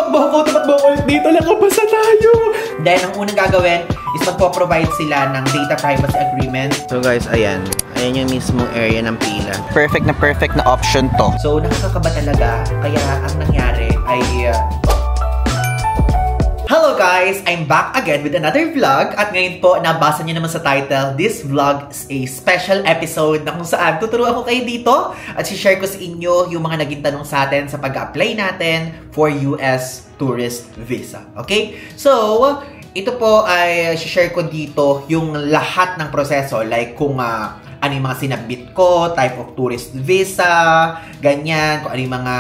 tumakbo ako ulit dito. Nakapasa tayo. Then, ang unang gagawin is magpo-provide sila ng data privacy agreement. So guys, ayan. Ayan yung mismong area ng pila. Perfect na option to. So, nakakakaba talaga. Kaya, ang nangyari ay... Hello guys! I'm back again with another vlog. At ngayon po, nabasa niyo naman sa title, this vlog is a special episode na kung saan tuturuan ko kayo dito at share ko sa inyo yung mga naging tanong sa atin sa pag-apply natin for US Tourist Visa. Okay? So, ito po ay share ko dito yung lahat ng proseso. Like kung ano yung mga sinabit ko, type of tourist visa, ganyan, kung ano yung mga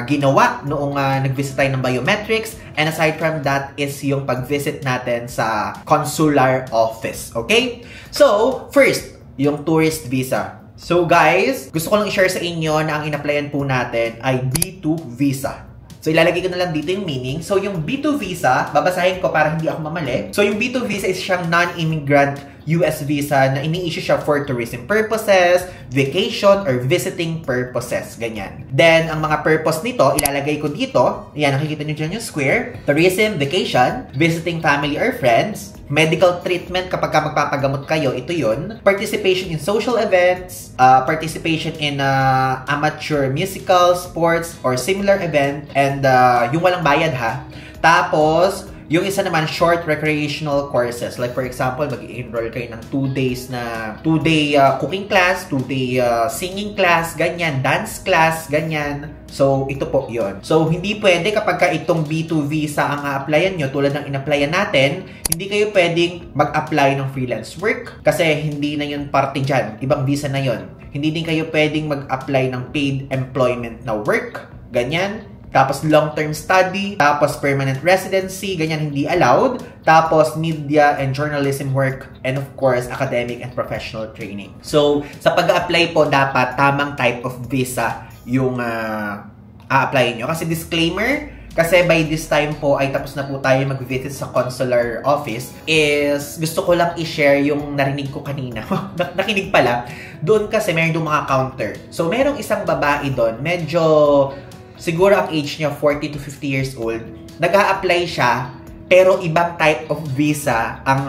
ginawa noong nag-visit tayo ng biometrics. And aside from that is yung pag-visit natin sa consular office. Okay? So, first, yung tourist visa. So guys, gusto ko lang i-share sa inyo na ang in-applyan po natin ay B2 visa. So, ilalagay ko na lang dito yung meaning. So, yung B2 visa, babasahin ko para hindi ako mamali. So, yung B2 visa is siyang non-immigrant US visa na ini-issue siya for tourism purposes, vacation, or visiting purposes. Ganyan. Then, ang mga purpose nito, ilalagay ko dito. Yan, nakikita nyo dyan yung square. Tourism, vacation, visiting family or friends, medical treatment kapag magpapagamot kayo, ito yun. Participation in social events, participation in amateur musical, sports, or similar event, and yung walang bayad ha. Tapos, yung isa naman, short recreational courses. Like for example, mag-i-enroll kayo ng 2 days na 2-day cooking class, 2-day singing class, ganyan, dance class, ganyan. So, ito po yon. So, hindi pwede kapag ka itong B2 visa ang a-applyan nyo, tulad ng in-applyan natin, hindi kayo pwedeng mag-apply ng freelance work kasi hindi na yun parte dyan. Ibang visa na yon. Hindi din kayo pwedeng mag-apply ng paid employment na work, ganyan. Tapos long-term study, tapos permanent residency, ganyan hindi allowed. Tapos media and journalism work, and of course, academic and professional training. So, sa pag-apply po, dapat tamang type of visa yung a-apply nyo. Kasi disclaimer, kasi by this time po ay tapos na po tayo mag-visit sa consular office, is gusto ko lang i-share yung narinig ko kanina. Nakinig pala. Doon kasi meron doon mga counter. So, merong isang babae doon, medyo... siguro ang age niya 40 to 50 years old. Nag-a-apply siya, pero ibang type of visa ang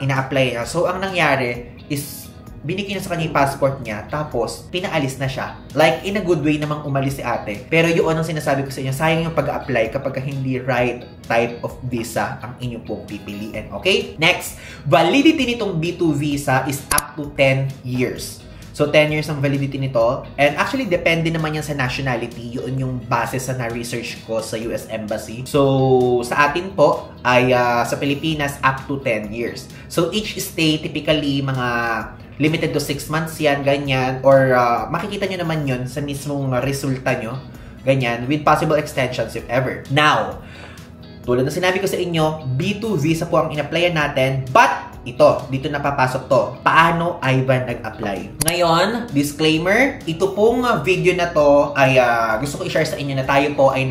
ina-apply niya. So, ang nangyari is, binigyan na sa kanya yung passport niya, tapos, pinaalis na siya. Like, in a good way namang umalis si ate. Pero yun ang sinasabi ko sa inyo, sayang yung pag-a-apply kapag hindi right type of visa ang inyo pong pipiliin. Okay? Next, validity nitong B2 visa is up to 10 years. So, 10 years ang validity nito. And actually, depende naman yan sa nationality. Yun yung base sa na-research ko sa US Embassy. So, sa atin po, ay sa Pilipinas, up to 10 years. So, each stay, typically, mga limited to 6 months yan, ganyan. Or makikita nyo naman yun sa mismong resulta nyo. Ganyan, with possible extensions if ever. Now, tulad na sinabi ko sa inyo, B2 visa po ang in-applyan natin. But, ito, dito napapasok to. Paano Ivan nag-apply? Ngayon, disclaimer, ito pong video na to ay gusto ko i-share sa inyo na tayo po ay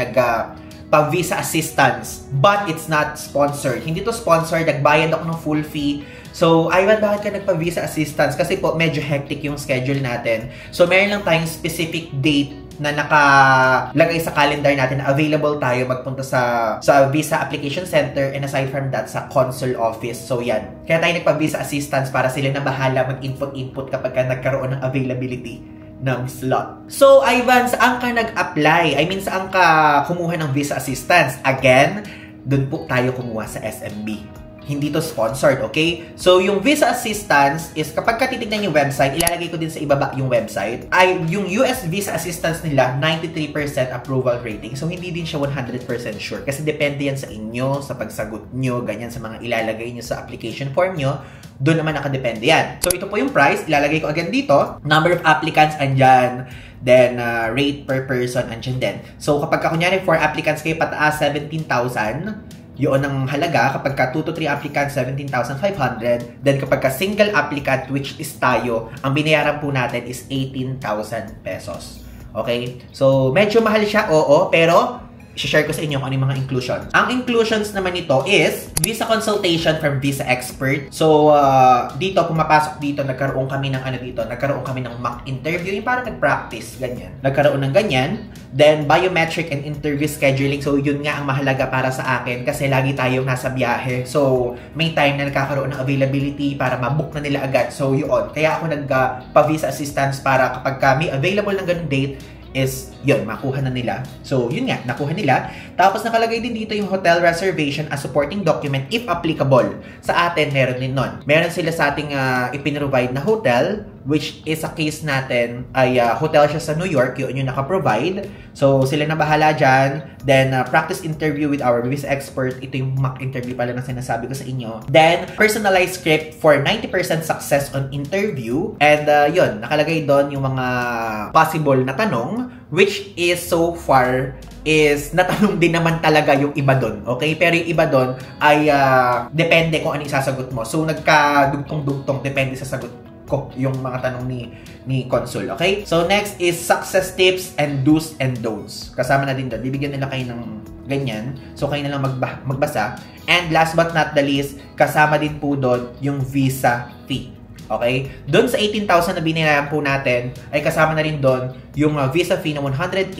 pa-visa assistance. But it's not sponsored. Hindi to sponsored. Nagbayad ako ng full fee. So, Ivan, bakit ka nagpa-visa assistance? Kasi po, medyo hectic yung schedule natin. So, meron lang tayong specific date na nakalagay sa calendar natin na available tayo magpunta sa visa application center, and aside from that, sa consul office. So, yan. Kaya tayo nagpa-visa assistance para sila na bahala mag-input kapag ka nagkaroon ng availability ng slot. So, Ivan, saan ka nag-apply? I mean, saan ka kumuha ng visa assistance? Again, dun po tayo kumuha sa SMB. Hindi to sponsored, okay? So, yung visa assistance is, kapag titignan yung website, ilalagay ko din sa ibaba yung website, ay yung US visa assistance nila, 93% approval rating. So, hindi din siya 100% sure. Kasi depende yan sa inyo, sa pagsagot nyo, ganyan, sa mga ilalagay nyo sa application form nyo. Doon naman nakadepende yan. So, ito po yung price. Ilalagay ko again dito. Number of applicants, andyan. Then, rate per person, andyan din. So, kapag kunyari 4 applicants kayo, pataas 17,000. Yun ang halaga. Kapag ka 2 to 3 applicants, 17,500. Then kapag ka single applicant, which is tayo, ang binayaran po natin is 18,000 pesos. Okay? So, medyo mahal siya, oo. Pero, share ko sa inyo kung ano yung mga inclusion. Ang inclusions naman nito is visa consultation from visa expert. So, dito, pumapasok dito, nagkaroon kami ng mock interview, yung parang nag-practice, ganyan. Nagkaroon ng ganyan. Then, biometric and interview scheduling. So, yun nga ang mahalaga para sa akin kasi lagi tayong nasa biyahe. So, may time na nagkakaroon ng availability para mabook na nila agad. So, yun. Kaya ako nagpa-visa assistance para kapag may available ng ganung date, is yun, makuha na nila. So, yun nga, nakuha nila. Tapos, nakalagay din dito yung hotel reservation as supporting document if applicable. Sa atin, meron din nun. Meron sila sa ating ipinrovide na hotel, which is a case natin ay hotel siya sa New York, yun yung naka-provide. So, sila na bahala dyan. Then, practice interview with our visa expert. Ito yung mock interview pala na sinasabi ko sa inyo. Then, personalized script for 90% success on interview. And, yun, nakalagay doon yung mga possible na tanong, which is so far is natanong din naman talaga yung iba doon. Okay? Pero yung iba doon ay depende kung ano isasagot mo. So, nagkadugtong-dugtong depende sa sagot ko yung mga tanong ni Consul. Okay? So, next is success tips and do's and don'ts. Kasama na din doon. Bibigyan nila kayo ng ganyan. So, kayo na lang magbasa. And last but not the least, kasama din po doon yung visa fee. Okay? Doon sa 18,000 na binayaran po natin, ay kasama na rin doon yung visa fee na $185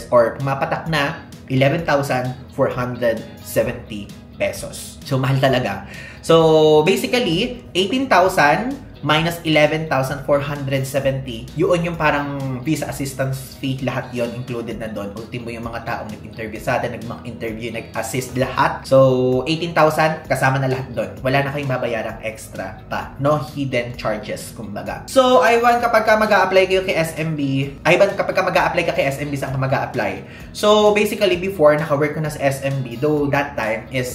or mapatak na 11,470 pesos. So, mahal talaga. So, basically, 18,000 minus 11,470. Yun yung parang visa assistance fee, lahat yon included na doon. Ultimo yung mga taong nag-interview sa atin, nag-interview, nag-assist lahat. So, 18,000, kasama na lahat doon. Wala na kayong babayarang extra pa. No hidden charges, kumbaga. So, Ivan, kapag ka mag-a-apply kayo kay SMB, kapag ka mag-a-apply ka kay SMB, saan ka mag-a-apply? So, basically, before, naka-work ko na sa SMB, though that time is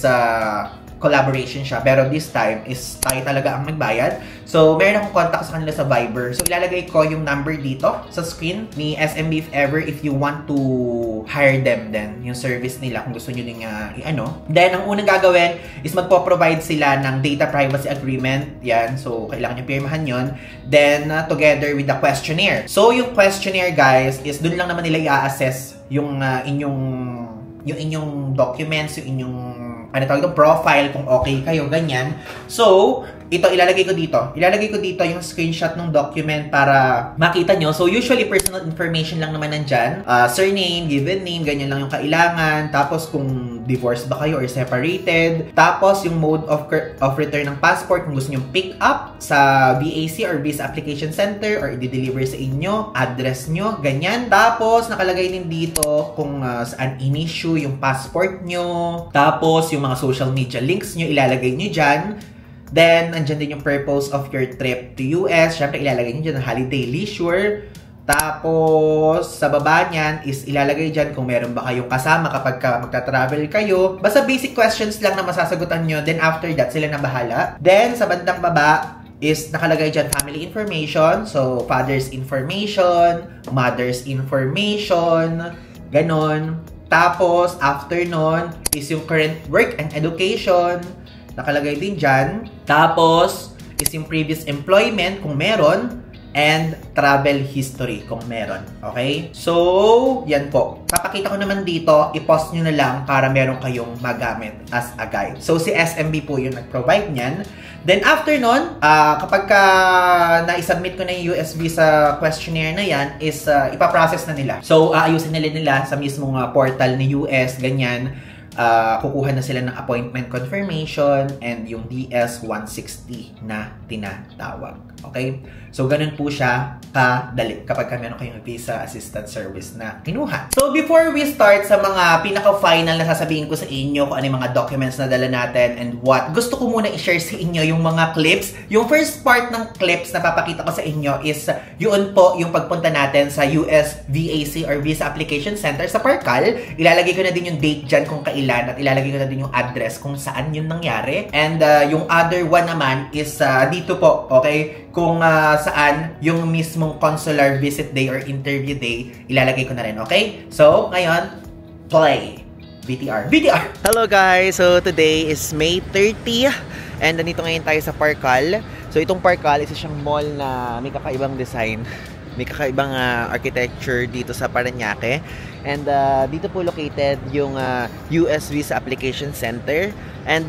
collaboration siya. Pero this time is tayo talaga ang nagbayad. So, meron akong contact sa kanila sa Viber. So, ilalagay ko yung number dito sa screen ni SMB if ever if you want to hire them then yung service nila kung gusto nyo din i-ano. Then, ang unang gagawin is magpo-provide sila ng data privacy agreement. Yan. So, kailangan nyo pirmahan yon. Then, together with the questionnaire. So, yung questionnaire, guys, is dun lang naman nila i-assess yung inyong documents, yung inyong profile, kung okay kayo, ganyan. So, ito, ilalagay ko dito. Ilalagay ko dito yung screenshot ng document para makita nyo. So, usually, personal information lang naman nandyan. Surname, given name, ganyan lang yung kailangan. Tapos, kung divorced ba kayo or separated. Tapos, yung mode of return ng passport, kung gusto nyo pick up sa VAC or Visa Application Center or i-deliver sa inyo, address nyo, ganyan. Tapos, nakalagay din dito kung saan in-issue yung passport nyo. Tapos, yung mga social media links nyo, ilalagay nyo dyan. Then, andyan din yung purpose of your trip to US. Siyempre, ilalagay nyo dyan ng holiday leisure. Tapos, sa baba niyan is ilalagay dyan kung meron ba kayong kasama kapag magta-travel kayo. Basta basic questions lang na masasagutan nyo. Then, after that, sila na bahala. Then, sa bandang baba is nakalagay dyan family information. So, father's information, mother's information, ganon. Tapos, after nun is yung current work and education. Nakalagay din dyan. Tapos, is yung previous employment kung meron. And travel history kung meron. Okay? So, yan po. Papakita ko naman dito, i-post nyo na lang para meron kayong magamit as a guide. So, si SMB po yung nag-provide nyan. Then, after nun, kapag na-submit ko na yung US visa questionnaire na yan, is ipaprocess na nila. So, aayusin nila sa mismong portal ni US, ganyan. Kukuha na sila ng appointment confirmation and yung DS-160 na tinatawag. Okay? So, ganun po siya kadali kapag meron kayong visa assistance service na kinuha. So, before we start sa mga pinaka-final na sasabihin ko sa inyo kung ano yung mga documents na dala natin and what, gusto ko muna i-share sa inyo yung mga clips. Yung first part ng clips na papakita ko sa inyo is yun po yung pagpunta natin sa US VAC or Visa Application Center sa Parcal. Ilalagay ko na din yung date dyan kung kailan at ilalagay ko na din yung address kung saan yun nangyari. And yung other one naman is dito po, okay? Kung saan yung mismong consular visit day or interview day, ilalagay ko na rin, okay? So, ngayon, play! VTR. VTR! Hello guys! So, today is May 30 and nandito ngayon tayo sa Parcal. So, itong Parcal, isa siyang mall na may kakaibang design. May kakaibang architecture dito sa Parañaque. And dito po located yung US Visa Application Center. And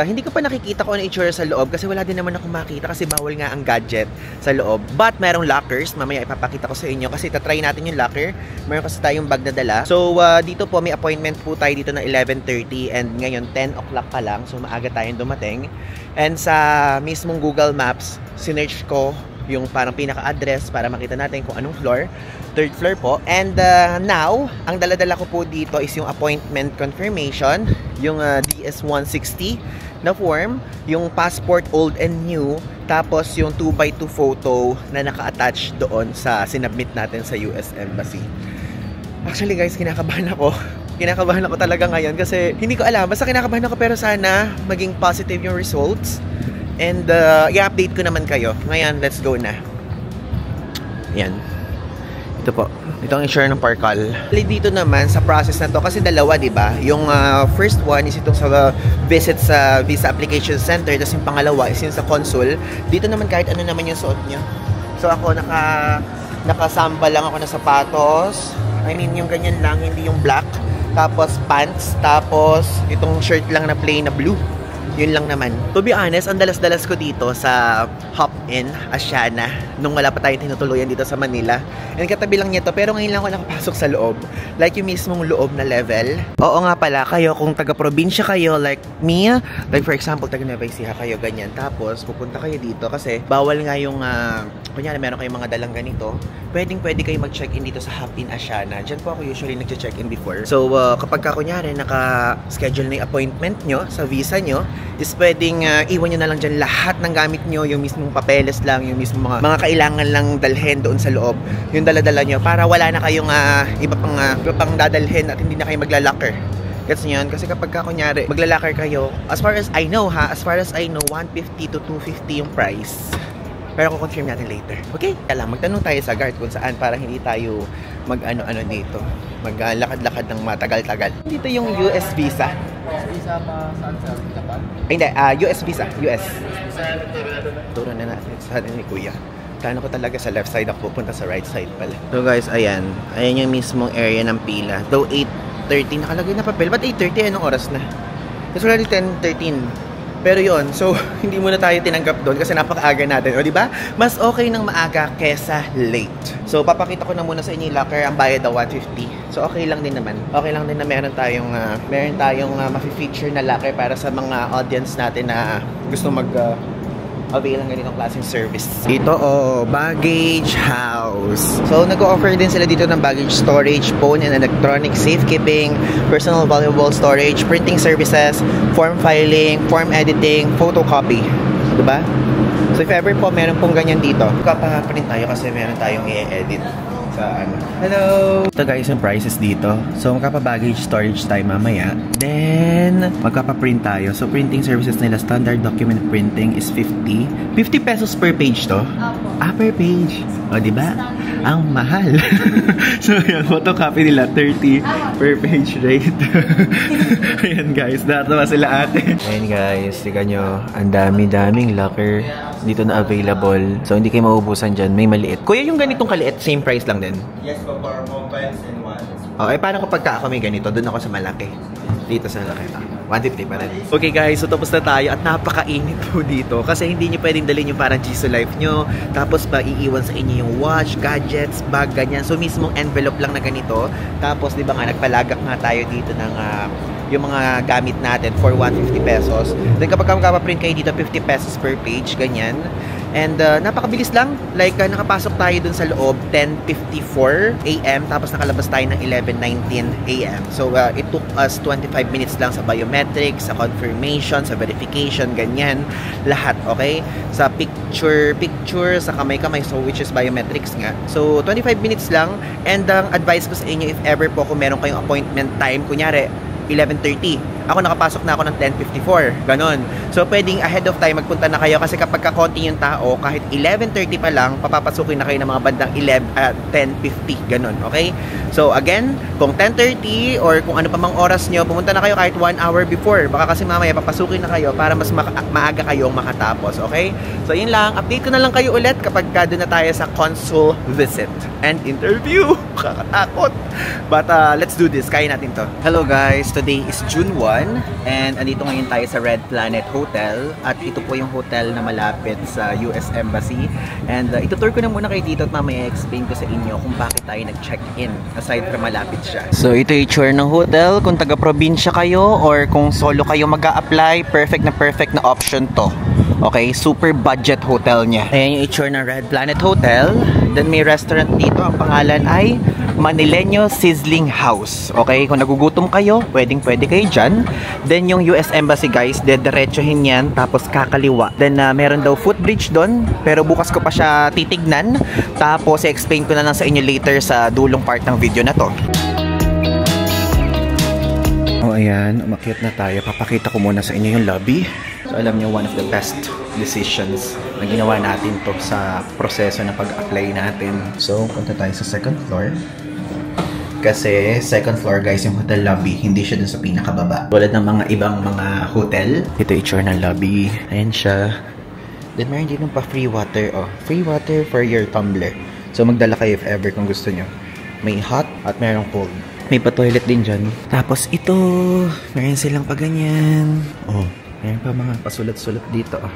hindi ko pa nakikita kung ano itsura sa loob kasi wala din naman ako makita kasi bawal nga ang gadget sa loob. But merong lockers, mamaya ipapakita ko sa inyo kasi tatry natin yung locker. Meron kasi tayong bag na dala. So dito po may appointment po tayo dito ng 11:30 and ngayon 10 o'clock pa lang. So maaga tayong dumating. And sa mismong Google Maps, sinearch ko yung parang pinaka-address para makita natin kung anong floor. 3rd floor po. And now, ang dala-dala ko po dito is yung appointment confirmation, yung DS-160 na form, yung passport old and new, tapos yung 2x2 photo na naka-attach doon sa sinubmit natin sa US Embassy. Actually guys, kinakabahan ako. Kinakabahan ako talaga ngayon kasi hindi ko alam. Basta kinakabahan ako pero sana maging positive yung results. And i-update ko naman kayo. Ngayon, let's go na. Yan. Ito po. Ito ang issue ng Parkal. Dito naman sa process na to kasi dalawa, 'di ba? Yung first one is itong sa visit sa Visa Application Center, tapos yung pangalawa is yung sa consul. Dito naman kahit ano naman yung suot niyo. So ako nakasamba lang ako na sapatos. I mean, yung ganyan lang, hindi yung black. Tapos pants, tapos itong shirt lang na plain na blue. Yun lang naman. To be honest, ang dalas-dalas ko dito sa Hop-In, Asiana, nung wala pa tayong tinutuluyan dito sa Manila. And katabi lang niya to, pero ngayon lang ako nakapasok sa loob. Like yung mismong loob na level. Oo nga pala, kayo kung taga-probinsya kayo, like me, like for example, taga-Nueva Ecija kayo, ganyan. Tapos, pupunta kayo dito kasi bawal nga yung, kunyari meron kayong mga dalang ganito, pwede kayo mag-check-in dito sa Hop-In, Asiana. Diyan po ako usually nag-check-in before. So, kapag kunyari, naka-schedule na yung appointment nyo sa visa nyo, is pwedeng iwan nyo na lang dyan lahat ng gamit nyo, yung mismong papeles lang, yung mismong mga kailangan lang dalhin doon sa loob, yung dala-dala nyo, para wala na kayong iba pang dadalhin at hindi na kayo magla-locker. Gets nyo yun? Kasi kapag kunyari magla-locker kayo, as far as I know 150 to 250 yung price. Pero kukonfirm natin later. Okay? Kaya lang, magtanong tayo sa guard kung saan para hindi tayo mag-ano-ano dito. Maglakad-lakad ng matagal-tagal. Dito yung US visa. Visa pa saan sa Japan? Ay, hindi. US visa. US. Turo na natin sa atin ni Kuya. Plano ko talaga sa left side ako pupunta sa right side pala. So guys, ayan. Ayan yung mismong area ng pila. Though 8:30 nakalagay na papel. Ba't 8:30? Anong oras na? It's already 10:13. Pero yon, so hindi muna tayo tinanggap doon kasi napakaaga natin. O diba? Mas okay nang maaga kesa late. So papakita ko na muna sa inyo yung locker, ang bayad daw 150. So okay lang din naman. Okay lang din na meron tayong ma-feature na locker para sa mga audience natin na gusto avail ng ganitong klaseng service. Ito baggage house. So nag-o-offer din sila dito ng baggage storage, phone and electronic safekeeping, personal valuable storage, printing services, form filing, form editing, photocopy. Diba? So if ever po meron pong ganyan dito, magpapaprint tayo kasi meron tayong i-edit sa ano. Hello! Ito guys yung prices dito. So magkapa-baggage storage tayo mamaya. Then magkapa-print tayo. So printing services nila, standard document printing is 50 pesos per page to. Per page. O diba? Ang mahal. So yan, photocopy nila 30 per page rate. Ayan guys, natawa sila ate. Ayan guys, tika nyo, ang dami-daming locker dito na available. So hindi kayo maubusan dyan, may maliit. Kuya, yung ganitong kaliit, same price lang din? Yes, for mobiles and wallets. Okay, paano kapag ako may ganito? Doon ako sa malaki. Dito sa laki. 150 pa rin. Okay guys, so tapos na tayo at napakainit po dito kasi hindi nyo pwedeng dalhin yung parang Jisoo Life nyo tapos pa iiwan sa inyo yung watch, gadgets, bag, ganyan. So mismong envelope lang na ganito. Tapos di ba nga nagpalagak nga tayo dito ng yung mga gamit natin for 150 pesos. Then kapag makapaprint kayo dito 50 pesos per page, ganyan. And napakabilis lang. Like nakapasok tayo dun sa loob 10:54 AM tapos nakalabas tayo ng 11:19 AM. So it took us 25 minutes lang sa biometrics, sa confirmation, sa verification, ganyan. Lahat, okay? Sa picture, sa kamay-kamay, so which is biometrics nga. So 25 minutes lang. And ang advice ko sa inyo, if ever po kung meron kayong appointment time, kunyari 11:30, Ako nakapasok na ako ng 10:54. Ganon. So, pwedeng ahead of time magpunta na kayo kasi kapag kakonti yung tao, kahit 11:30 pa lang, papapasukin na kayo ng mga bandang 10:50. Ganon. Okay? So, again, kung 10:30 or kung ano pa mang oras nyo, pumunta na kayo kahit 1 hour before. Baka kasi mamaya papasukin na kayo para mas maaga kayong makatapos. Okay? So, yun lang. Update ko na lang kayo ulit kapag doon na tayo sa consul visit and interview. Kakatakot. But let's do this. Kaya natin to. Hello guys. Today is June 1 and andito ngayon tayo sa Red Planet Hotel at ito po yung hotel na malapit sa US Embassy and itutour ko na muna kayo dito at mamaya explain ko sa inyo kung bakit tayo nag-check-in aside from malapit siya. So ito yung tour ng hotel. Kung taga-probinsya kayo or kung solo kayo mag-a-apply, perfect na option to. Okay, super budget hotel niya. Ayan yung itsura ng Red Planet Hotel. Then may restaurant dito. Ang pangalan ay Manileño Sizzling House. Okay, kung nagugutom kayo, pwede kayo dyan. Then yung US Embassy guys, dediretsohin yan. Tapos kakaliwa. Then meron daw footbridge doon. Pero bukas ko pa siya titignan. Tapos i-explain ko na lang sa inyo later sa dulong part ng video na to. O ayan, umakyat na tayo. Papakita ko muna sa inyo yung lobby. So alam nyo, one of the best decisions na ginawa natin to sa proseso na pag-apply natin. So punta tayo sa second floor. Kasi second floor guys, yung hotel lobby, hindi siya dun sa pinakababa. Tulad ng mga ibang mga hotel. Ito yung itsura ng lobby. Ayan siya. Then meron din pa free water. Oh, free water for your tumbler. So magdala kayo if ever kung gusto nyo. May hot at merong cold. May pa-toilet din dyan. Tapos ito, meron silang pa ganyan. Oh, meron pa mga pasulat-sulat dito. Oh.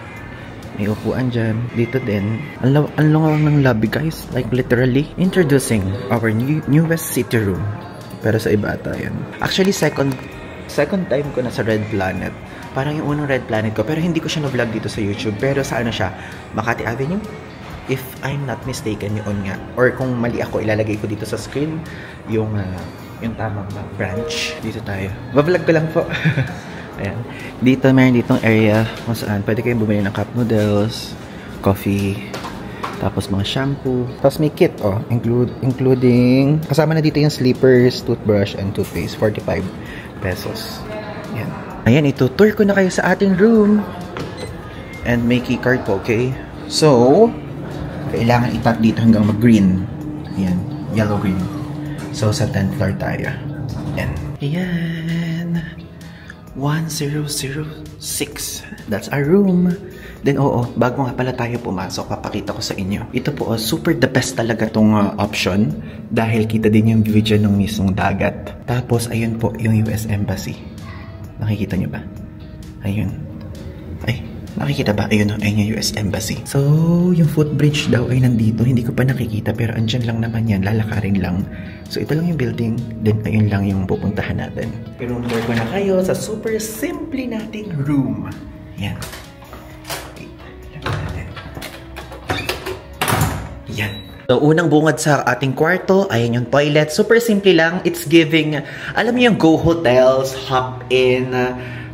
May upuan dyan. Dito din. Ang long ng lobby guys. Like literally. Introducing our newest city room. Pero sa iba ata yan. Actually, second time ko na sa Red Planet. Parang yung unang Red Planet ko. Pero hindi ko siya na-vlog dito sa YouTube. Pero sa ano siya? Makati Avenue? If I'm not mistaken, yun nga. Or kung mali ako, ilalagay ko dito sa screen yung tamang branch. Dito tayo. Bablog ko lang po. Ayan. Dito, meron ditong area kung saan pwede kayong bumili ng cup noodles, coffee, tapos mga shampoo. Tapos may kit, oh. Including, kasama na dito yung sleepers, toothbrush, and toothpaste. 45 pesos. Ayan. Ayan, itutour ko na kayo sa ating room. And may key card po, okay? So, kailangan itap dito hanggang mag-green. Ayan. Yellow-green. So, sa 10th floor tayo. Ayan. Ayan. 1006. That's our room. Then, oo, bago nga pala tayo pumasok, papakita ko sa inyo. Ito po, super the best talaga tong option. Dahil kita din yung view dyan ng mismong dagat. Tapos, ayun po, yung US Embassy. Nakikita nyo ba? Ayun. Ay, nakikita ba? Ayun, ayun yung US Embassy. So, yung footbridge daw ay nandito. Hindi ko pa nakikita, pero andyan lang naman yan. Lalakarin lang. So, ito lang yung building. Then, ayun lang yung pupuntahan natin. Pero, tour ko na kayo sa super simple nating room. Yan. Yan. So, unang bungad sa ating kwarto, ayan yung toilet. Super simple lang. It's giving, alam niyo yung Go Hotels, Hop In,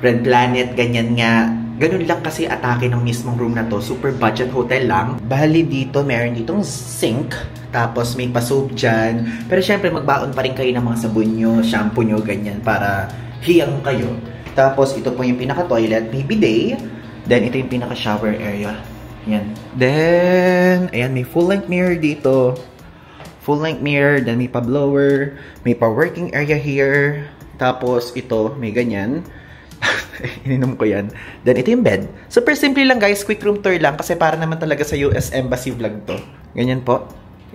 Red Planet, ganyan nga. Ganun lang kasi atake ng mismong room na to. Super budget hotel lang. Bali dito, meron ditong sink. Tapos may pa-soap dyan. Pero syempre, magbaon pa rin kayo ng mga sabon nyo, shampoo nyo, ganyan, para hiyang kayo. Tapos, ito po yung pinaka-toilet. May bidet. Then, ito yung pinaka-shower area. Yan. Then, ayan, may full-length mirror dito. Full-length mirror. Then, may pa-blower. May pa-working area here. Tapos, ito, may ganyan. Ininom ko yan. Then, ito yung bed. Super simple lang, guys. Quick room tour lang. Kasi para naman talaga sa US Embassy vlog to. Ganyan po.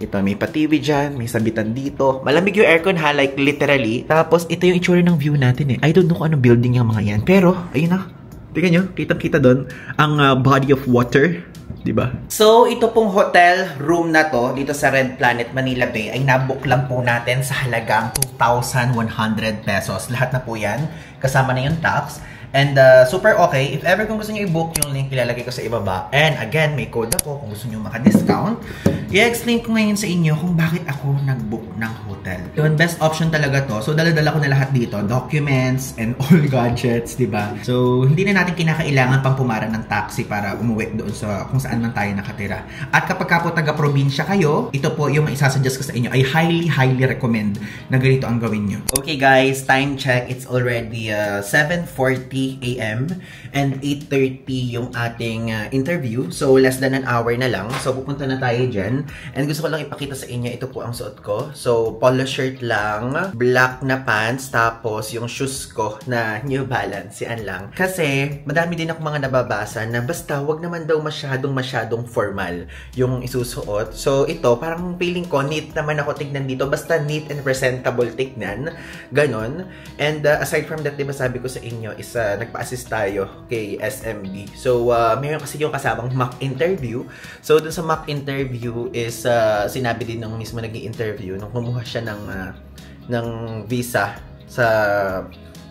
Ito, may pa-TV dyan, may sabitan dito. Malamig yung aircon ha, like literally. Tapos, ito yung itsura ng view natin eh. I don't know kung anong building yung mga yan. Pero, ayun na. Tingnan nyo, kitang-kita doon ang body of water. Diba? So, ito pong hotel room na to, dito sa Red Planet Manila Bay, ay nabook lang po natin sa halagang 2,100 pesos. Lahat na po yan. Kasama na yung tax. And super okay. If ever kung gusto nyo i-book, yung link ilalagay ko sa ibaba. And again, may code ako kung gusto nyo maka-discount. I-explain ko ngayon sa inyo kung bakit ako nag-book ng hotel. Yun, best option talaga to. So, dala-dala ko na lahat dito. Documents and all gadgets, diba? So, hindi na natin kinakailangan pang pumara ng taxi para umuwi doon sa kung kung saan man tayo nakatira. At kapag ka po taga-probinsya kayo, ito po yung maisasuggest ko sa inyo. I highly recommend na ganito ang gawin nyo. Okay guys, time check. It's already 7:40 AM and 8:30 yung ating interview. So less than an hour na lang. So pupunta na tayo dyan. And gusto ko lang ipakita sa inyo, ito po ang suot ko. So polo shirt lang, black na pants, tapos yung shoes ko na New Balance, yan lang. Kasi madami din ako mga nababasa na basta wag naman daw masyadong formal yung isusuot. So ito, parang feeling ko neat naman ako tignan dito. Basta neat and presentable tignan. Ganon. And aside from that, diba sabi ko sa inyo is nagpa-assist tayo kay SMB. So mayroon kasi yung kasamang mock interview. So dun sa mock interview is sinabi din ng mismo nag-i-interview nung kumuha siya ng visa sa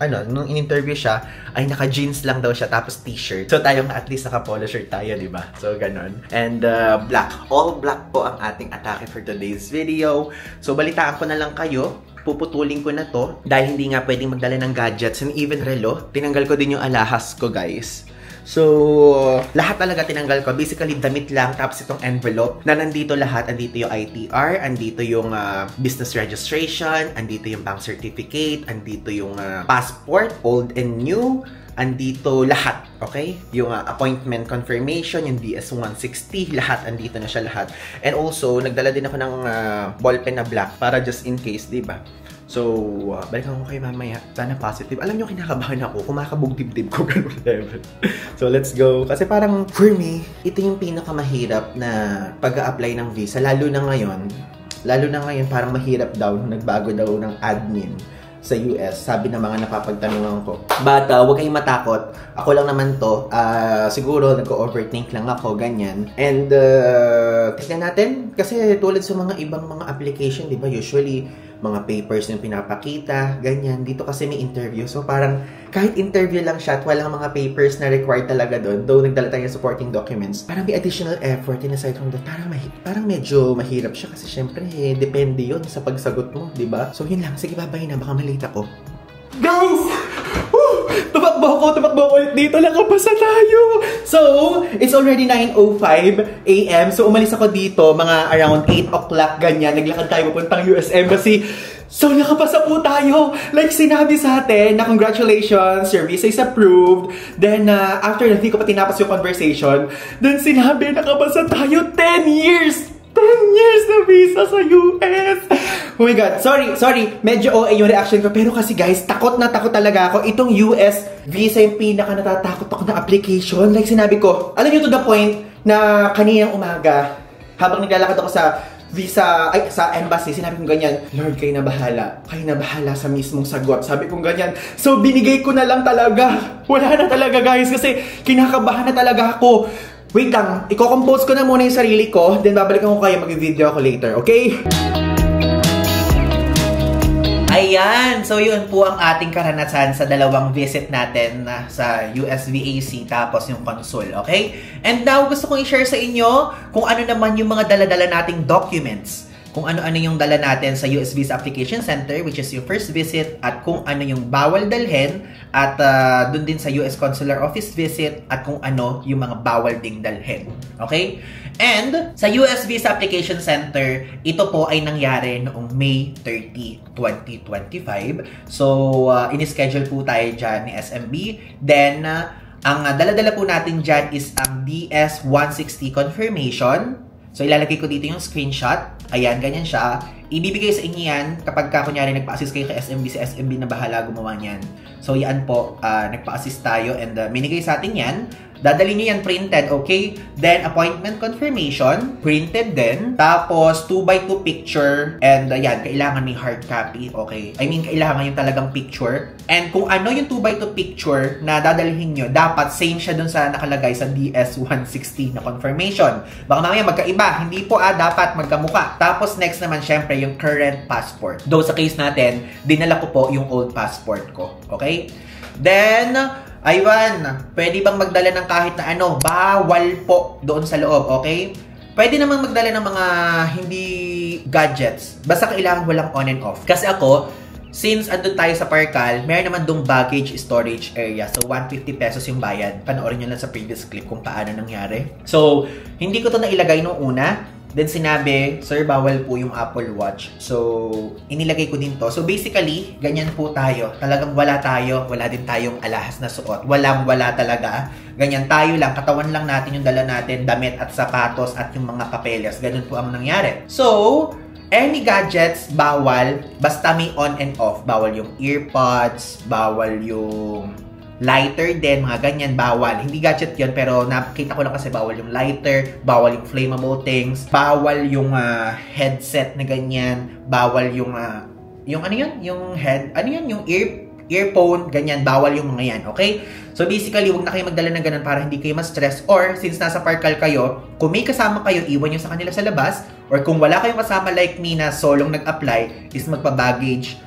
nung in-interview siya, ay naka-jeans lang daw siya, tapos t-shirt. So, tayo at least naka-polo shirt tayo, di ba? So, ganon. And, black. All black po ang ating atake for today's video. So, balitaan ko na lang kayo. Puputulin ko na to dahil hindi nga pwedeng magdala ng gadgets and even relo. Tinanggal ko din yung alahas ko, guys. So, lahat talaga tinanggal ko. Basically, damit lang, tapos itong envelope na nandito lahat. Andito yung ITR, andito yung business registration, andito yung bank certificate, andito yung passport, old and new, andito lahat, okay? Yung appointment confirmation, yung DS-160, lahat, andito na siya lahat. And also, nagdala din ako ng ballpen na black para just in case, diba? So, balikan ko kayo mamaya. Sana positive. Alam nyo, kinakabahan ako. Kumakabog dibdib ko, ganun level. So, let's go. Kasi parang, for me, ito yung pinakamahirap na pag-a-apply ng visa. Lalo na ngayon, parang mahirap daw. Nagbago daw ng admin sa US. Sabi ng mga napapagtanungan ko. But, huwag kayong matakot. Ako lang naman to. Siguro, nag-overthink lang ako, ganyan. And, tignan natin. Kasi tulad sa mga ibang mga application, di ba? Usually, mga papers yung pinapakita, ganyan. Dito kasi may interview. So, parang kahit interview lang siya at walang mga papers na required talaga doon, though nagdala tayo ng supporting documents, parang may additional effort. And aside from that, parang medyo mahirap siya kasi syempre, depende yun sa pagsagot mo, di ba? So, yun lang. Sige, babay na. Baka malate ako. Guys! Tumakbo ako ulit dito. Nakapasa tayo. So, it's already 9:05 AM. So, umalis ako dito mga around 8 o'clock ganyan. Naglakad tayo papuntang US Embassy. So, nakapasa po tayo. Like, sinabi sa atin na congratulations, your visa is approved. Then, after na, hindi ko pa tinapos yung conversation. Then, sinabi, nakapasa tayo 10 years! 10 years na visa sa US! Oh my God, sorry. Medyo OA yung reaction ko. Pero kasi guys, takot na takot talaga ako. Itong US visa yung pinaka natatakot ako na application. Like sinabi ko, alam niyo to the point na kaninang umaga, habang naglalakad ako sa visa, sa embassy, sinabi ko ganyan, Lord, kayo na bahala. Kayo na bahala sa mismong sagot. Sabi ko ganyan. So, binigay ko na lang talaga. Wala na talaga guys, kasi kinakabahan na talaga ako. Wait lang, i-compose ko na muna yung sarili ko, then babalikan ko kayo, mag-video ako later, okay? Ayan! So, yun po ang ating karanasan sa dalawang visit natin sa USVAC tapos yung consul, okay? And now, gusto kong i-share sa inyo kung ano naman yung mga dala-dala nating documents. Kung ano-ano yung dala natin sa US Visa Application Center, which is yung first visit, at kung ano yung bawal dalhin, at dun din sa US Consular Office visit, at kung ano yung mga bawal ding dalhin. Okay? And sa US Visa Application Center, ito po ay nangyari noong May 30, 2025. So, in-schedule po tayo dyan ni SMB. Then, ang dala-dala po natin dyan is ang DS-160 confirmation. So, ilalagay ko dito yung screenshot. Ayan, ganyan siya. Ibibigay sa inyo yan kapag kunyari nagpa-assist kayo kay SMB, si SMB na bahala gumawa niyan. So, yan po, nagpa-assist tayo and minigay sa atin yan. Dadalhin nyo yan printed, okay? Then, appointment confirmation, printed din. Tapos, 2x2 picture. And, yan, kailangan may hard copy, okay? I mean, kailangan yung talagang picture. And kung ano yung 2x2 picture na dadalhin nyo, dapat same siya dun sa nakalagay sa DS-160 na confirmation. Baka mamaya magkaiba. Hindi po, dapat magkamuka. Tapos, next naman, syempre, yung current passport. Though, sa case natin, dinala ko po yung old passport ko, okay? Then, aywan, pwede bang magdala ng kahit na ano? Bawal po doon sa loob, okay? Pwede naman magdala ng mga hindi gadgets. Basta kailangan walang on and off. Kasi ako, since andun tayo sa Parkal, meron naman dong baggage storage area. So, 150 pesos yung bayad. Panoorin nyo lang sa previous clip kung paano nangyari. So, hindi ko to nailagay nung una. Then, sinabi, sir, bawal po yung Apple Watch. So, inilagay ko din to. So, basically, ganyan po tayo. Talagang wala din tayong alahas na suot. Wala talaga. Ganyan tayo lang. Katawan lang natin yung dala natin, damit at sapatos at yung mga papeles. Ganun po ang nangyari. So, any gadgets, bawal. Basta may on and off. Bawal yung earpods, bawal yung lighter din, mga ganyan, bawal. Hindi gadget yun, pero nakita ko lang kasi bawal yung lighter, bawal yung flammable things, bawal yung headset na ganyan, bawal yung ano yun? Yung yung earphone, ganyan, bawal yung mga yan, okay? So basically, huwag na kayo magdala ng ganun para hindi kayo ma-stress, or since nasa Parkal kayo, kung may kasama kayo, iwan nyo sa kanila sa labas, or kung wala kayong kasama like me na solong nag-apply, is magpa-baggage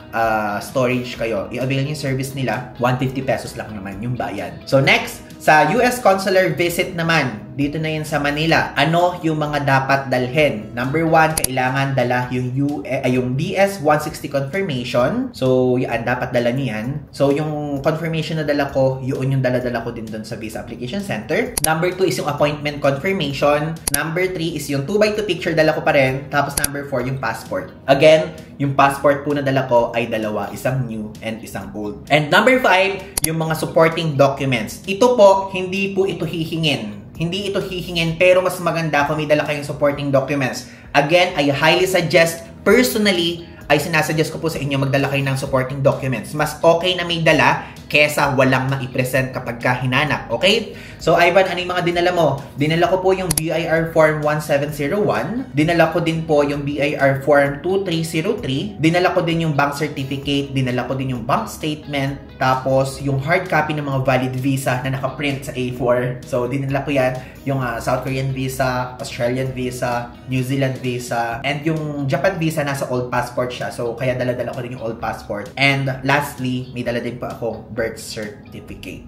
storage kayo. I-avail yung service nila, 150 pesos lang naman yung bayad. So next, sa US Consular Visit naman, dito na yun sa Manila, ano yung mga dapat dalhin? Number 1, kailangan dala yung DS-160 confirmation. So, yan, dapat dala nyo yan. So, yung confirmation na dala ko, yun yung dala-dala ko din doon sa Visa Application Center. Number 2 is yung appointment confirmation. Number 3 is yung 2x2 picture, dala ko pa rin. Tapos number 4, yung passport. Again, yung passport po na dala ko ay dalawa, isang new and isang old. And number 5, yung mga supporting documents. Ito po, hindi po ito hihingin. Hindi ito hihingin, pero mas maganda kung may dala kayong supporting documents. Again, I highly suggest, personally, ay sinasuggest ko po sa inyo magdala kayo ng supporting documents. Mas okay na may dala kesa walang ma-i-present kapag ka hinanap. Okay? So, Ivan, ano yung mga dinala mo? Dinala ko po yung BIR Form 1701. Dinala ko din po yung BIR Form 2303. Dinala ko din yung bank certificate. Dinala ko din yung bank statement. Tapos, yung hard copy ng mga valid visa na nakaprint sa A4. So, dinala ko yan. Yung South Korean visa, Australian visa, New Zealand visa, and yung Japan visa nasa old passport siya. So, kaya dala-dala ko din yung old passport. And lastly, may dala din po ako birth certificate.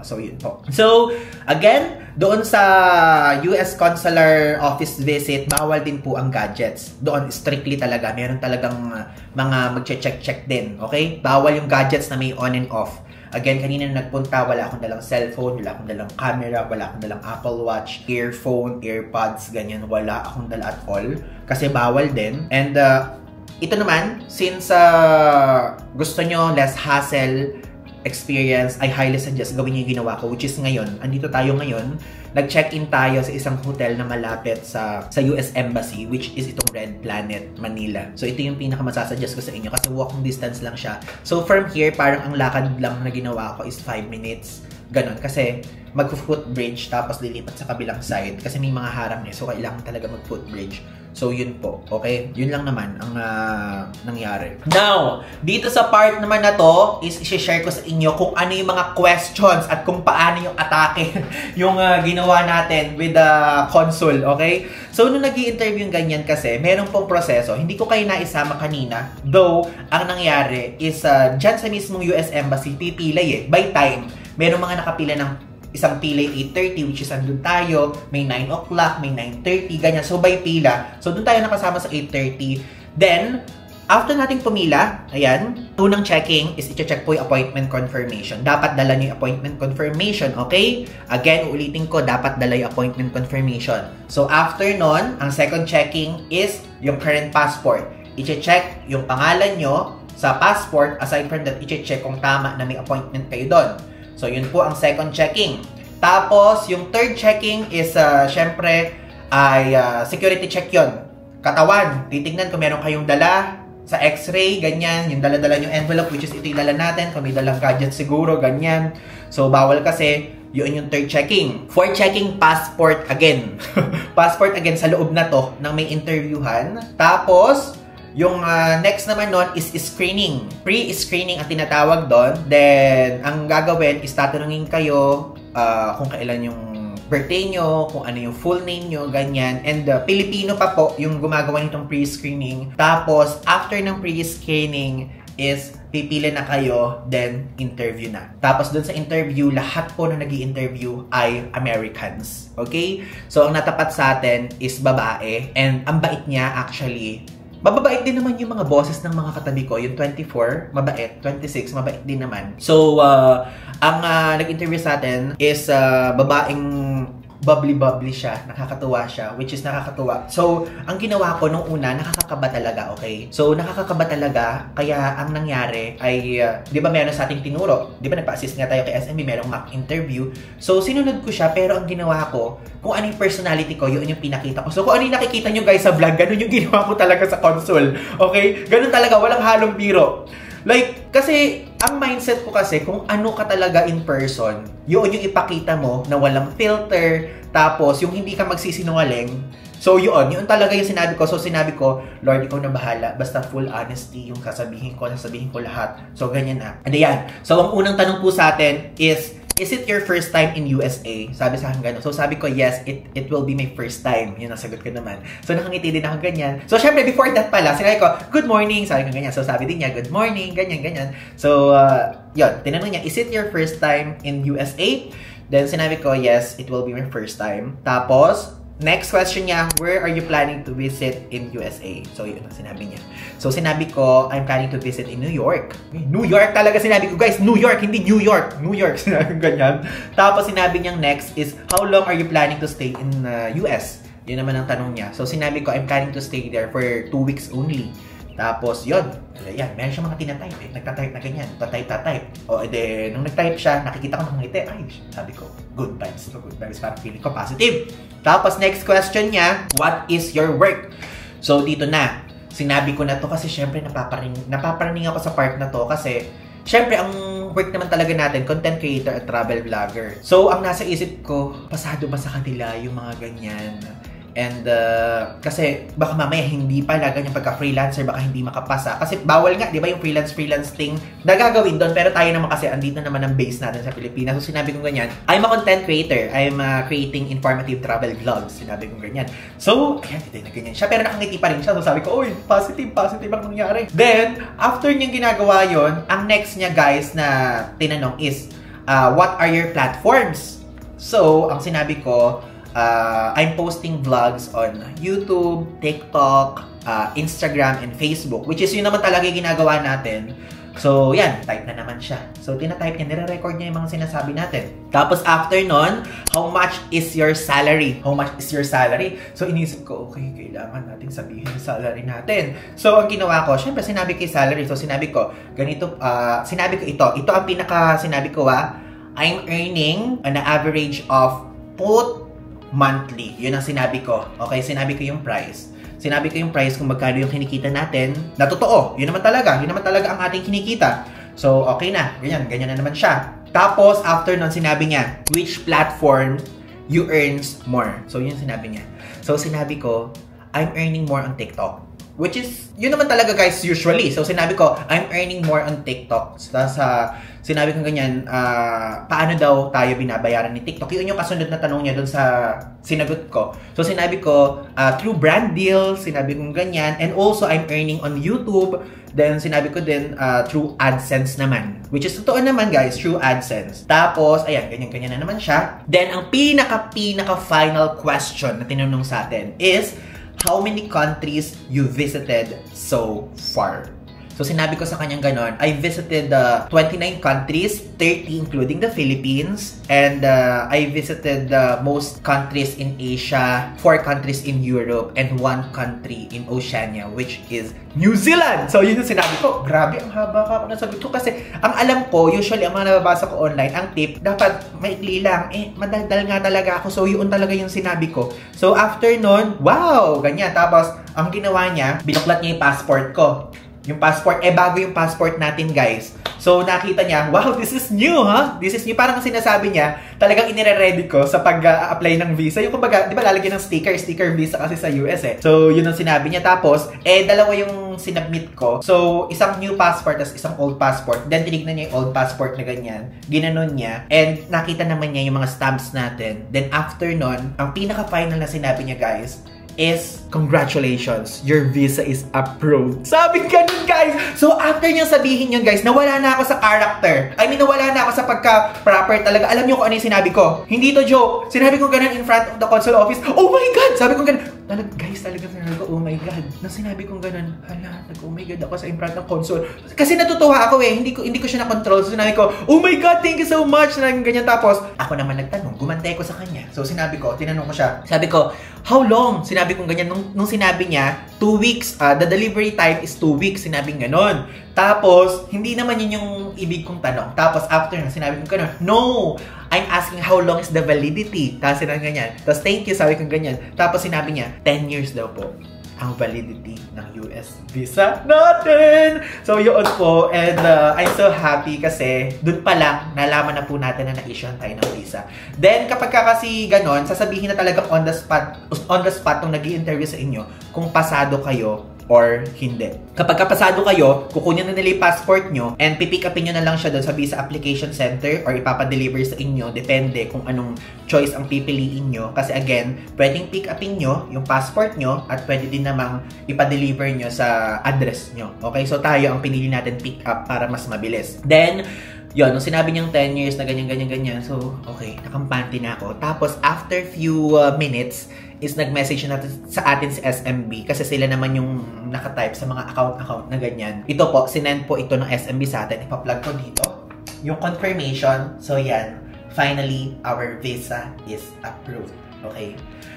So, yun po. So, again, doon sa US Consular Office visit, bawal din po ang gadgets. Doon, strictly talaga. Meron talagang mga magche-check-check din. Okay? Bawal yung gadgets na may on and off. Again, kanina nagpunta, wala akong dalang cellphone, wala akong dalang camera, wala akong dalang Apple Watch, earphone, earpods, ganyan. Wala akong dala at all. Kasi bawal din. And, ito naman, since gusto nyo less hassle experience, I highly suggest gawin nyo yung ginawa ko, which is ngayon, andito tayo ngayon, nag-check-in tayo sa isang hotel na malapit sa US Embassy, which is itong Red Planet, Manila. So, ito yung pinaka-masasuggest ko sa inyo kasi walking distance lang siya. So, from here, parang ang lakad lang na ginawa ko is 5 minutes. Ganon. Kasi, mag-footbridge tapos lilipat sa kabilang side kasi may mga harang niya. So, kailangan talaga mag-footbridge. So, yun po. Okay? Yun lang naman ang nangyari. Now, dito sa part naman na to, is i-share ko sa inyo kung ano yung mga questions at kung paano yung atake yung ginawa natin with the consul. Okay? So, nung nag-i-interview yung ganyan kasi, meron pong proseso. Hindi ko kayo naisama kanina. Though, ang nangyari is dyan sa mismong US Embassy, pipilay by time. Meron mga nakapila ng isang pilay 8:30, which is andun tayo, may 9 o'clock, may 9:30, ganyan. So, by pila. So, dun tayo nakasama sa 8:30. Then, after nating pumila, ayan, unang checking is i-check po yung appointment confirmation. Dapat dala nyo yung appointment confirmation, okay? Again, uulitin ko, dapat dala yung appointment confirmation. So, after nun, ang second checking is yung current passport. I-check yung pangalan nyo sa passport. Aside from that, i-check kung tama na may appointment kayo doon. So, yun po ang second checking. Tapos, yung third checking is, syempre, ay security check yun. Katawan, titignan kung meron kayong dala sa x-ray, ganyan. Yung dala-dala yung envelope, which is ito yung dala natin. Kung may dalang gadget siguro, ganyan. So, bawal kasi, yun yung third checking. Fourth checking, passport again. Passport again sa loob na to, nang may interviewhan. Tapos, yung next naman nun is screening. Pre-screening ang tinatawag doon. Then, ang gagawin is tatanungin kayo kung kailan yung birthday nyo, kung ano yung full name nyo, ganyan. And Pilipino pa po yung gumagawa nitong pre-screening. Tapos, after ng pre-screening is pipili na kayo, then interview na. Tapos doon sa interview, lahat po na nag-i-interview ay Americans. Okay? So, ang natapat sa atin is babae. And ang bait niya actually, mababait din naman yung mga bosses ng mga katabi ko. Yung 24, mabait. 26, mabait din naman. So, ang nag-interview sa atin is babaeng bubbly siya, nakakatuwa siya, which is nakakatuwa. So, ang ginawa ko nung una, nakakakaba talaga, okay? So, nakakakaba talaga, kaya ang nangyari ay, di ba meron sa ating tinuro? Di ba nagpa-assist nga tayo kay SMB, merong mock interview. So, sinunod ko siya, pero ang ginawa ko, kung ano yung personality ko, yun yung pinakita ko. So, kung ano yung nakikita nyo guys sa vlog, ganun yung ginawa ko talaga sa console. Okay? Ganun talaga, walang halong biro. Like, kasi, ang mindset ko kasi, kung ano ka talaga in person, yun yung ipakita mo na walang filter, tapos yung hindi ka magsisinungaling. So, yun talaga yung sinabi ko. So, sinabi ko, Lord, ikaw na bahala. Basta full honesty yung sasabihin ko lahat. So, ganyan na. And yan. So, ang unang tanong po sa atin is it your first time in USA? Sabi sa akin gano'n. So, sabi ko, yes, it will be my first time. Yun ang sagot ko naman. So, nakangiti din ako ganyan. So, syempre, before that pala, sinabi ko, good morning. Sabi ko ganyan. So, sabi din niya, good morning, ganyan. So, yun. Tinanong niya, is it your first time in USA? Then, sinabi ko, yes, it will be my first time. Tapos, next question niya, where are you planning to visit in USA? So, yun ang sinabi niya. So, sinabi ko, I'm planning to visit in New York. New York talaga sinabi ko, guys. New York, hindi New York. New York, sinabi ko ganyan. Tapos, sinabi niyang next is, how long are you planning to stay in US? Yun naman ang tanong niya. So, sinabi ko, I'm planning to stay there for 2 weeks only. Tapos, yun. Yan, meron siya mga tinatype eh. Nagtatype na ganyan. Tatype. O, edi, nung nagtype siya, nakikita ko ng ngiti. Ay, sabi ko, good vibes. So, good vibes. Parang feeling ko positive. Tapos, next question niya, what is your work? So, dito na. Sinabi ko na to kasi syempre napaparinig ako sa part na to kasi syempre, ang work naman talaga natin, content creator at travel vlogger. So, ang nasa isip ko, pasado ba sa kanila yung mga ganyan? And kasi baka mamaya hindi pala ganyan pagka-freelancer, baka hindi makapasa. Kasi bawal nga, di ba yung freelance thing na gagawin doon. Pero tayo naman kasi, andito naman ang base natin sa Pilipinas. So sinabi kong ganyan, I'm a content creator. I'm creating informative travel vlogs. Sinabi kong ganyan. So, ayan, hindi na ganyan siya. Pero nakangiti pa rin siya. So sabi ko, oy, positive ang nangyari. Then, after niyang ginagawa yon, ang next niya guys na tinanong is, what are your platforms? So, ang sinabi ko, I'm posting vlogs on YouTube, TikTok, Instagram, and Facebook. Which is yun naman talaga yung ginagawa natin. So, yan. Type na naman siya. So, tinatype niya. Nire-record niya yung mga sinasabi natin. Tapos, after nun, how much is your salary? How much is your salary? So, inisip ko, okay, kailangan natin sabihin yung salary natin. So, ang ginawa ko, syempre, sinabi ko yung salary. So, sinabi ko, ganito, sinabi ko ito. Ito ang pinaka-sinabi ko, I'm earning an average of monthly. Yun ang sinabi ko. Okay, sinabi ko yung price. Sinabi ko yung price kung magkano yung kinikita natin na totoo. Yun naman talaga. Yun naman talaga ang ating kinikita. So, okay na. Ganyan na naman siya. Tapos, after nun, sinabi niya, which platform you earns more? So, yun sinabi niya. So, sinabi ko, I'm earning more on TikTok. Which is, yun naman talaga guys, usually. So, sinabi ko, I'm earning more on TikTok. Sinabi ko ganyan, paano daw tayo binabayaran ni TikTok? Yun yung kasunod na tanong niya doon sa sinagot ko. So, sinabi ko, through brand deals, sinabi ko ganyan. And also, I'm earning on YouTube. Then, sinabi ko din, through AdSense naman. Which is, totoo naman guys, through AdSense. Tapos, ayan, ganyan na naman siya. Then, ang pinaka-final question na tinanong sa atin is, how many countries you visited so far? So, sinabi ko sa kanyang ganon, I visited 29 countries, 30 including the Philippines, and I visited most countries in Asia, 4 countries in Europe, and 1 country in Oceania, which is New Zealand! So, yun yung sinabi ko. Grabe, ang haba ka ako nasagot ko kasi ang alam ko, usually, ang mga nababasa ko online, ang tip, dapat maikli lang. Madaldal nga talaga ako. So, yun talaga yung sinabi ko. So, after nun, wow! Ganyan. Tapos, ang ginawa niya, binuklat niya yung passport ko. Yung passport, bago yung passport natin, guys. So, nakita niya, wow, this is new, ha? This is new. Parang sinasabi niya, talagang inire-ready ko sa pag-apply ng visa. Yung kumbaga, di ba, lalagyan ng sticker visa kasi sa US, eh. So, yun ang sinabi niya. Tapos, dalawa yung sinubmit ko. So, isang new passport, tas isang old passport. Then, tinignan niya yung old passport na ganyan. Ginanon niya. And, nakita naman niya yung mga stamps natin. Then, after nun, ang pinaka-final na sinabi niya, guys, is, congratulations, your visa is approved. Sabi ganun, guys. So, after niyang sabihin yun, guys, nawala na ako sa character. I mean, nawala na ako sa pagka-proper talaga. Alam niyo kung ano yung sinabi ko. Hindi to joke. Sinabi ko ganun in front of the consul office. Oh my God! Sabi ko ganun, Guys, talaga oh my God. Nung sinabi kong ganun, oh my God ako sa imprint ng console. Kasi natutuwa ako hindi ko siya na-control. So sinabi ko, oh my God, thank you so much. Ganyan. Tapos, ako naman nagtanong, gumantay ko sa kanya. So sinabi ko, tinanong ko siya. Sabi ko, how long? Sinabi kong ganyan. Nung sinabi niya, 2 weeks. The delivery time is 2 weeks. Sinabing ganon. Tapos, hindi naman yun yung ibig kong tanong. Tapos, after nung sinabi kong ganon, no! I'm asking how long is the validity. Tapos sinabi ganyan. Tapos thank you, sabi kong ganyan. Tapos sinabi niya, 10 years daw po ang validity ng US visa natin. So yun po. And I'm so happy kasi dun pa lang nalaman na po natin na na-issue tayo ng visa. Then kapag kasi ganon, sasabihin na talaga on the spot nung nag-i-interview sa inyo kung pasado kayo or hindi. Kapag kapasado kayo, kukunin na nila yung passport nyo and pipick upin nyo na lang siya doon sa visa application center or ipapadeliver sa inyo. Depende kung anong choice ang pipiliin nyo. Kasi again, pwedeng pick upin nyo yung passport nyo at pwede din namang ipadeliver nyo sa address nyo. Okay? So tayo ang pinili natin pick up para mas mabilis. Then, yun, nung sinabi niyang 10 years na ganyan. So, okay, nakampante na ako. Tapos, after few minutes, is nag-message na sa atin si SMB kasi sila naman yung nakatype sa mga account na ganyan. Ito po, sinend po ito ng SMB sa atin. Ipa-plug ko dito. Yung confirmation. So, yan. Finally, our visa is approved. Okay?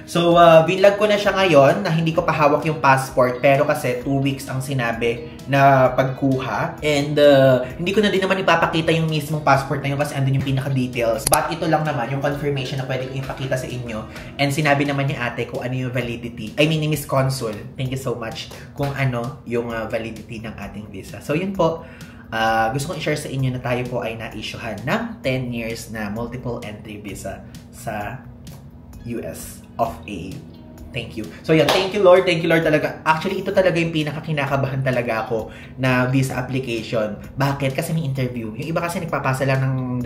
So, binlog ko na siya ngayon na hindi ko pa hawak yung passport pero kasi 2 weeks ang sinabi na pagkuha. And hindi ko na din naman ipapakita yung mismong passport na yun kasi andun yung pinaka-details. But ito lang naman yung confirmation na pwede kong ipakita sa inyo. And sinabi naman ni ate kung ano yung validity. I mean, ni Miss Consul. Thank you so much kung ano yung validity ng ating visa. So, yun po. Gusto kong i-share sa inyo na tayo po ay na-issuehan ng 10 years na multiple entry visa sa US of A. Thank you. So yeah, thank you Lord talaga. Actually, ito talaga yung pinakakinakabahan talaga ako na visa application. Bakit? Kasi may interview. Yung iba kasi nagpapasa lang ng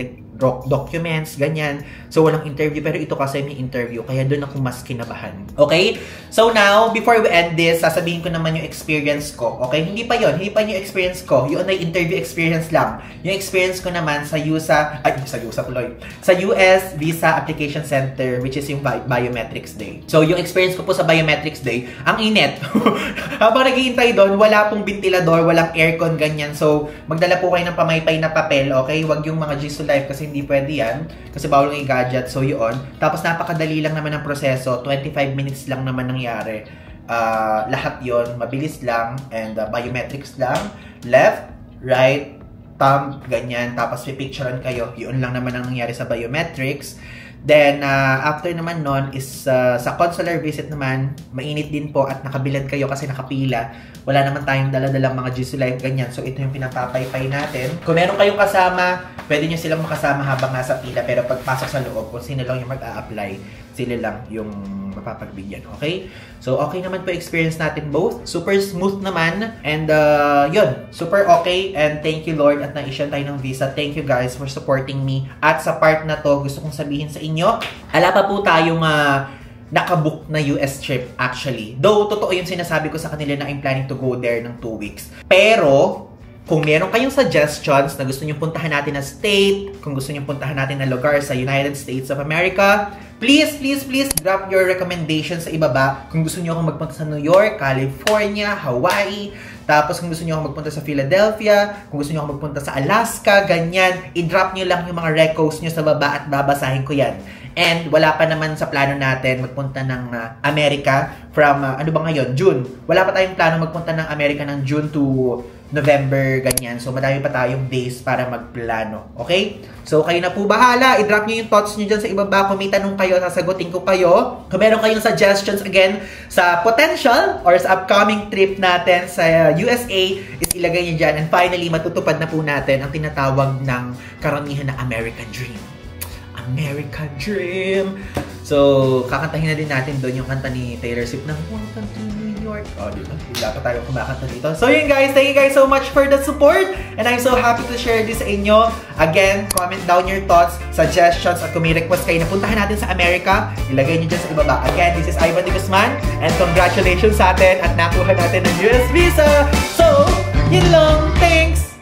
documents, ganyan. So walang interview. Pero ito kasi may interview. Kaya doon ako mas kinabahan. Okay? So now, before we end this, sasabihin ko naman yung experience ko. Okay? Hindi pa yung experience ko. Yun ay interview experience lang. Yung experience ko naman sa sa US Visa Application Center, which is yung Biometrics Day. So yung experience ko po sa Biometrics Day, ang init. Habang naghihintay doon, wala pong ventilador, walang aircon, ganyan. So, magdala po kayo ng pamaypay na papel, okay? Huwag yung mga G's to Life kasi hindi pwede yan. Kasi bawal ng gadget. So, yun. Tapos, napakadali lang naman ang proseso. 25 minutes lang naman nangyari. Lahat yon mabilis lang. And biometrics lang. Left, right, thumb, ganyan. Tapos, pipicturean kayo. Yun lang naman ang nangyari sa biometrics. Then, after naman nun is sa consular visit naman, mainit din po at nakabilad kayo kasi nakapila. Wala naman tayong dala-dalang mga GC Life, ganyan. So, ito yung pinapapaypay natin. Kung meron kayong kasama, pwede nyo silang makasama habang nasa pila. Pero pagpasok sa loob, kung sino lang yung mag-a-apply, sila lang yung mapapagbigyan. Okay? So, okay naman po experience natin both. Super smooth naman. And, yun. Super okay. And thank you, Lord, at na-issue tayo ng visa. Thank you, guys, for supporting me. At sa part na to, gusto kong sabihin sa inyo, ala pa po tayong nakabook na US trip, actually. Though, totoo yung sinasabi ko sa kanila na I'm planning to go there ng 2 weeks. Pero, kung meron kayong suggestions na gusto nyo puntahan natin na state, kung gusto nyo puntahan natin na lugar sa United States of America, please drop your recommendations sa ibaba. Kung gusto nyo akong magpunta sa New York, California, Hawaii, tapos kung gusto nyo akong magpunta sa Philadelphia, kung gusto nyo akong magpunta sa Alaska, ganyan, i-drop nyo lang yung mga recos nyo sa baba at babasahin ko yan. And wala pa naman sa plano natin magpunta ng Amerika from, ano ba ngayon? June. Wala pa tayong plano magpunta ng Amerika ng June to November, ganyan. So, madami pa tayong days para magplano. Okay? So, kayo na po bahala. I-drop nyo yung thoughts nyo dyan sa ibaba. Kung may tanong kayo, sasagutin ko kayo. Kung meron kayong suggestions, again, sa potential or sa upcoming trip natin sa USA, is ilagay nyo dyan. And finally, matutupad na po natin ang tinatawag ng karamihan na American Dream. American Dream! So, kakantahin na din natin doon yung kanta ni Taylor Swift ng Welcome to New York. Oh, dito. Wala pa tayo kumakanta dito. So, yun guys. Thank you guys so much for the support. And I'm so happy to share this sa inyo. Again, comment down your thoughts, suggestions, at kung may request kayo na puntahan natin sa Amerika, ilagay nyo dyan sa ibaba. Again, this is Ivan De Guzman. And congratulations sa atin at nakuha natin ng US visa. So, yun lang. Thanks!